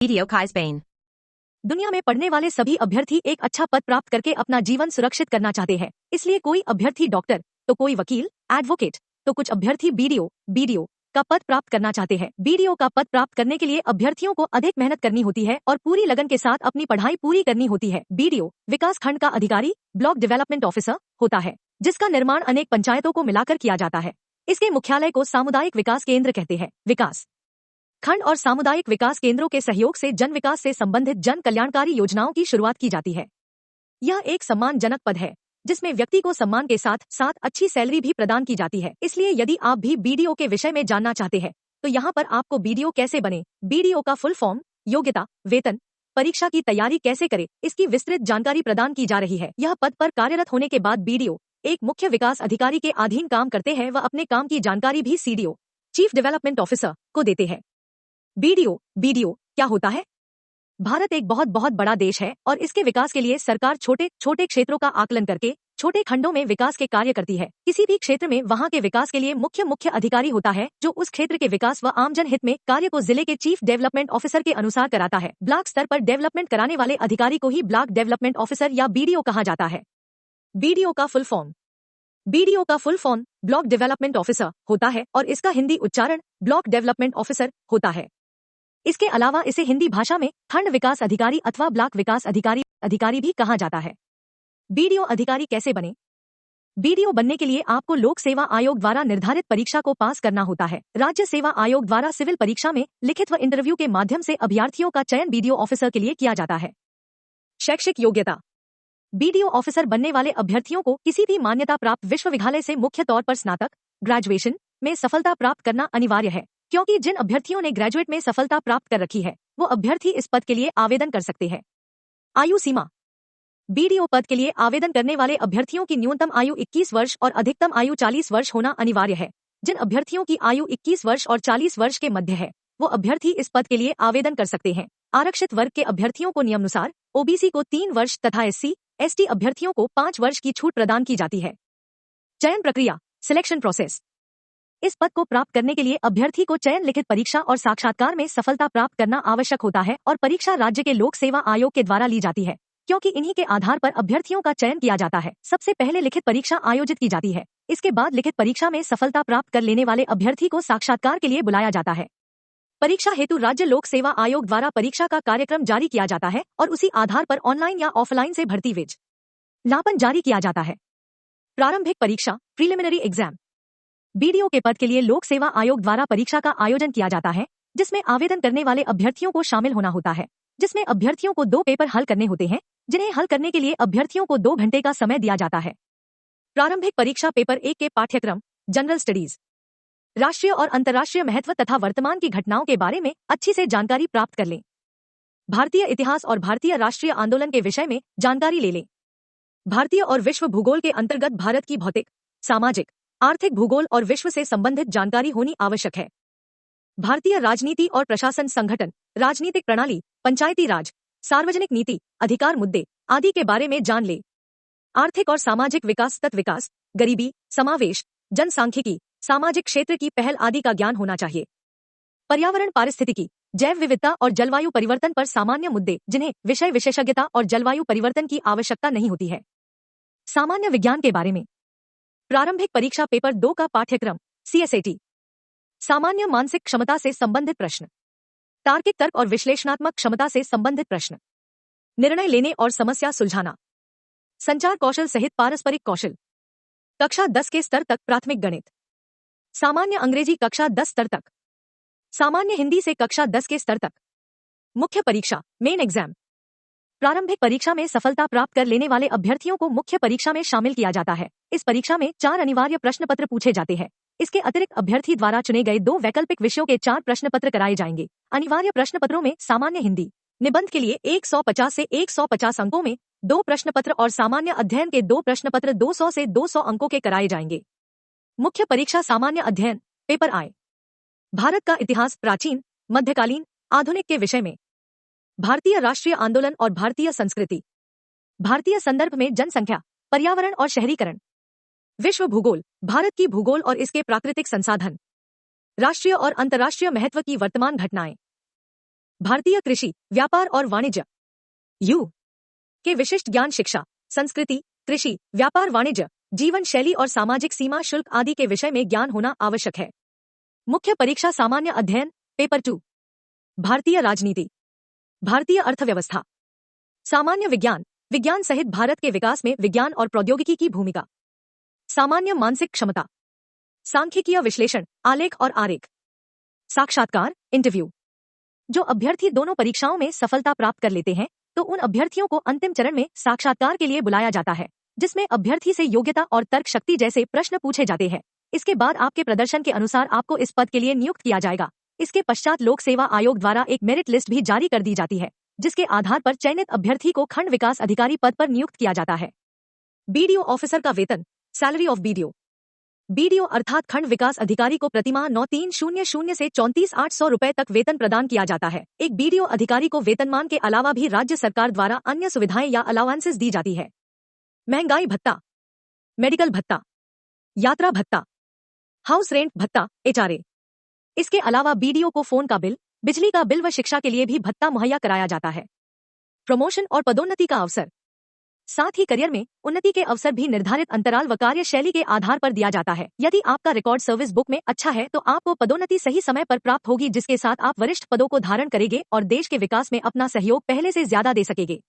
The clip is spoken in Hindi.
Video Kaisbane. दुनिया में पढ़ने वाले सभी अभ्यर्थी एक अच्छा पद प्राप्त करके अपना जीवन सुरक्षित करना चाहते हैं। इसलिए कोई अभ्यर्थी डॉक्टर, तो कोई वकील, एडवोकेट, तो कुछ अभ्यर्थी बीडीओ का पद प्राप्त करना चाहते हैं। बीडीओ का पद प्राप्त करने के लिए अभ्यर्थियों को अधिक मेहनत करनी होती है और पूरी लगन के साथ अपनी पढ़ाई पूरी करनी होती है। बीडीओ विकास खंड का अधिकारी, ब्लॉक डेवलपमेंट ऑफिसर होता है, जिसका निर्माण अनेक पंचायतों को मिलाकर किया जाता है। इसके मुख्यालय को सामुदायिक विकास केंद्र कहते हैं। विकास खंड और सामुदायिक विकास केंद्रों के सहयोग से जन विकास से संबंधित जन कल्याणकारी योजनाओं की शुरुआत की जाती है। यह एक सम्मानजनक पद है जिसमें व्यक्ति को सम्मान के साथ साथ अच्छी सैलरी भी प्रदान की जाती है। इसलिए यदि आप भी बीडीओ के विषय में जानना चाहते हैं तो यहाँ पर आपको बीडीओ कैसे बने, बीडीओ का फुल फॉर्म, योग्यता, वेतन, परीक्षा की तैयारी कैसे करे, इसकी विस्तृत जानकारी प्रदान की जा रही है। यह पद पर कार्यरत होने के बाद बीडीओ एक मुख्य विकास अधिकारी के अधीन काम करते हैं व अपने काम की जानकारी भी सीडीओ, चीफ डेवलपमेंट ऑफिसर को देते हैं। बीडीओ क्या होता है? भारत एक बहुत बड़ा देश है और इसके विकास के लिए सरकार छोटे छोटे क्षेत्रों का आकलन करके छोटे खंडों में विकास के कार्य करती है। किसी भी क्षेत्र में वहां के विकास के लिए मुख्य अधिकारी होता है जो उस क्षेत्र के विकास व आमजन हित में कार्य को जिले के चीफ डेवलपमेंट ऑफिसर के अनुसार कराता है। ब्लॉक स्तर पर डेवलपमेंट कराने वाले अधिकारी को ही ब्लॉक डेवलपमेंट ऑफिसर या बीडीओ कहा जाता है। बीडीओ का full form block development officer होता है और इसका हिंदी उच्चारण ब्लॉक डेवलपमेंट ऑफिसर होता है। इसके अलावा इसे हिंदी भाषा में खंड विकास अधिकारी अथवा ब्लॉक विकास अधिकारी भी कहा जाता है। बीडीओ अधिकारी कैसे बने? बीडीओ बनने के लिए आपको लोक सेवा आयोग द्वारा निर्धारित परीक्षा को पास करना होता है। राज्य सेवा आयोग द्वारा सिविल परीक्षा में लिखित व इंटरव्यू के माध्यम से अभ्यर्थियों का चयन बीडीओ ऑफिसर के लिए किया जाता है। शैक्षिक योग्यता: बीडीओ ऑफिसर बनने वाले अभ्यर्थियों को किसी भी मान्यता प्राप्त विश्वविद्यालय से मुख्य तौर पर स्नातक, ग्रेजुएशन में सफलता प्राप्त करना अनिवार्य है, क्योंकि जिन अभ्यर्थियों ने ग्रेजुएट में सफलता प्राप्त कर रखी है वो अभ्यर्थी इस पद के लिए आवेदन कर सकते हैं। आयु सीमा: बीडीओ पद के लिए आवेदन करने वाले अभ्यर्थियों की न्यूनतम आयु 21 वर्ष और अधिकतम आयु 40 वर्ष होना अनिवार्य है। जिन अभ्यर्थियों की आयु 21 वर्ष और 40 वर्ष के मध्य है वो अभ्यर्थी इस पद के लिए आवेदन कर सकते हैं। आरक्षित वर्ग के अभ्यर्थियों को नियमानुसार ओबीसी को 3 वर्ष तथा SC/ST अभ्यर्थियों को 5 वर्ष की छूट प्रदान की जाती है। चयन प्रक्रिया, सिलेक्शन प्रोसेस: इस पद को प्राप्त करने के लिए अभ्यर्थी को चयन, लिखित परीक्षा और साक्षात्कार में सफलता प्राप्त करना आवश्यक होता है और परीक्षा राज्य के लोक सेवा आयोग के द्वारा ली जाती है, क्योंकि इन्हीं के आधार पर अभ्यर्थियों का चयन किया जाता है। सबसे पहले लिखित परीक्षा आयोजित की जाती है। इसके बाद लिखित परीक्षा में सफलता प्राप्त कर लेने वाले अभ्यर्थी को साक्षात्कार के लिए बुलाया जाता है। परीक्षा हेतु राज्य लोक सेवा आयोग द्वारा परीक्षा का कार्यक्रम जारी किया जाता है और उसी आधार पर ऑनलाइन या ऑफलाइन से भर्ती विज्ञापन जारी किया जाता है। प्रारंभिक परीक्षा, प्रीलिमिनरी एग्जाम: बीडीओ के पद के लिए लोक सेवा आयोग द्वारा परीक्षा का आयोजन किया जाता है, जिसमें आवेदन करने वाले अभ्यर्थियों को शामिल होना होता है, जिसमें अभ्यर्थियों को 2 पेपर हल करने होते हैं, जिन्हें हल करने के लिए अभ्यर्थियों को 2 घंटे का समय दिया जाता है। प्रारंभिक परीक्षा पेपर 1 के पाठ्यक्रम: जनरल स्टडीज, राष्ट्रीय और अंतर्राष्ट्रीय महत्व तथा वर्तमान की घटनाओं के बारे में अच्छी से जानकारी प्राप्त कर लें। भारतीय इतिहास और भारतीय राष्ट्रीय आंदोलन के विषय में जानकारी ले लें। भारतीय और विश्व भूगोल के अंतर्गत भारत की भौतिक, सामाजिक, आर्थिक भूगोल और विश्व से संबंधित जानकारी होनी आवश्यक है। भारतीय राजनीति और प्रशासन संगठन, राजनीतिक प्रणाली, पंचायती राज, सार्वजनिक नीति, अधिकार मुद्दे आदि के बारे में जान ले। आर्थिक और सामाजिक विकास, तत्व विकास, गरीबी, समावेश, जनसांख्यिकी, सामाजिक क्षेत्र की पहल आदि का ज्ञान होना चाहिए। पर्यावरण, पारिस्थितिकी, जैव विविधता और जलवायु परिवर्तन पर सामान्य मुद्दे जिन्हें विषय विशेषज्ञता और जलवायु परिवर्तन की आवश्यकता नहीं होती है। सामान्य विज्ञान के बारे में: प्रारंभिक परीक्षा पेपर 2 का पाठ्यक्रम: CSAT, सामान्य मानसिक क्षमता से संबंधित प्रश्न, तार्किक तर्क और विश्लेषणात्मक क्षमता से संबंधित प्रश्न, निर्णय लेने और समस्या सुलझाना, संचार कौशल सहित पारस्परिक कौशल, कक्षा 10 के स्तर तक प्राथमिक गणित, सामान्य अंग्रेजी कक्षा 10 स्तर तक, सामान्य हिंदी से कक्षा 10 के स्तर तक। मुख्य परीक्षा, मेन एग्जाम: प्रारंभिक परीक्षा में सफलता प्राप्त कर लेने वाले अभ्यर्थियों को मुख्य परीक्षा में शामिल किया जाता है। इस परीक्षा में 4 अनिवार्य प्रश्न पत्र पूछे जाते हैं। इसके अतिरिक्त अभ्यर्थी द्वारा चुने गए 2 वैकल्पिक विषयों के 4 प्रश्न पत्र कराए जाएंगे। अनिवार्य प्रश्न पत्रों में सामान्य हिंदी निबंध के लिए 150 से 150 अंकों में 2 प्रश्न पत्र और सामान्य अध्ययन के 2 प्रश्न पत्र 200 से 200 अंकों के कराए जाएंगे। मुख्य परीक्षा सामान्य अध्ययन पेपर आए: भारत का इतिहास, प्राचीन, मध्यकालीन, आधुनिक के विषय में, भारतीय राष्ट्रीय आंदोलन और भारतीय संस्कृति, भारतीय संदर्भ में जनसंख्या, पर्यावरण और शहरीकरण, विश्व भूगोल, भारत की भूगोल और इसके प्राकृतिक संसाधन, राष्ट्रीय और अंतर्राष्ट्रीय महत्व की वर्तमान घटनाएं। भारतीय कृषि व्यापार और वाणिज्य यू के विशिष्ट ज्ञान शिक्षा संस्कृति कृषि व्यापार वाणिज्य जीवन शैली और सामाजिक सीमा शुल्क आदि के विषय में ज्ञान होना आवश्यक है। मुख्य परीक्षा सामान्य अध्ययन पेपर 2 भारतीय राजनीति भारतीय अर्थव्यवस्था सामान्य विज्ञान विज्ञान सहित भारत के विकास में विज्ञान और प्रौद्योगिकी की भूमिका सामान्य मानसिक क्षमता सांख्यिकीय विश्लेषण आलेख और आरेख साक्षात्कार इंटरव्यू जो अभ्यर्थी दोनों परीक्षाओं में सफलता प्राप्त कर लेते हैं तो उन अभ्यर्थियों को अंतिम चरण में साक्षात्कार के लिए बुलाया जाता है, जिसमें अभ्यर्थी से योग्यता और तर्क शक्ति जैसे प्रश्न पूछे जाते हैं। इसके बाद आपके प्रदर्शन के अनुसार आपको इस पद के लिए नियुक्त किया जाएगा। इसके पश्चात लोक सेवा आयोग द्वारा एक मेरिट लिस्ट भी जारी कर दी जाती है, जिसके आधार पर चयनित अभ्यर्थी को खंड विकास अधिकारी पद पर नियुक्त किया जाता है। बीडीओ ऑफिसर का वेतन सैलरी ऑफ बीडीओ बीडीओ अर्थात खंड विकास अधिकारी को प्रतिमाह 9300 से 34,800 रुपए तक वेतन प्रदान किया जाता है। एक बीडीओ अधिकारी को वेतनमान के अलावा भी राज्य सरकार द्वारा अन्य सुविधाएं या अलाउंसेस दी जाती है। महंगाई भत्ता मेडिकल भत्ता यात्रा भत्ता हाउस रेंट भत्ता एचआरए। इसके अलावा बीडीओ को फोन का बिल बिजली का बिल व शिक्षा के लिए भी भत्ता मुहैया कराया जाता है। प्रमोशन और पदोन्नति का अवसर साथ ही करियर में उन्नति के अवसर भी निर्धारित अंतराल व कार्यशैली के आधार पर दिया जाता है। यदि आपका रिकॉर्ड सर्विस बुक में अच्छा है तो आपको पदोन्नति सही समय पर प्राप्त होगी, जिसके साथ आप वरिष्ठ पदों को धारण करेंगे और देश के विकास में अपना सहयोग पहले से ज्यादा दे सकेंगे।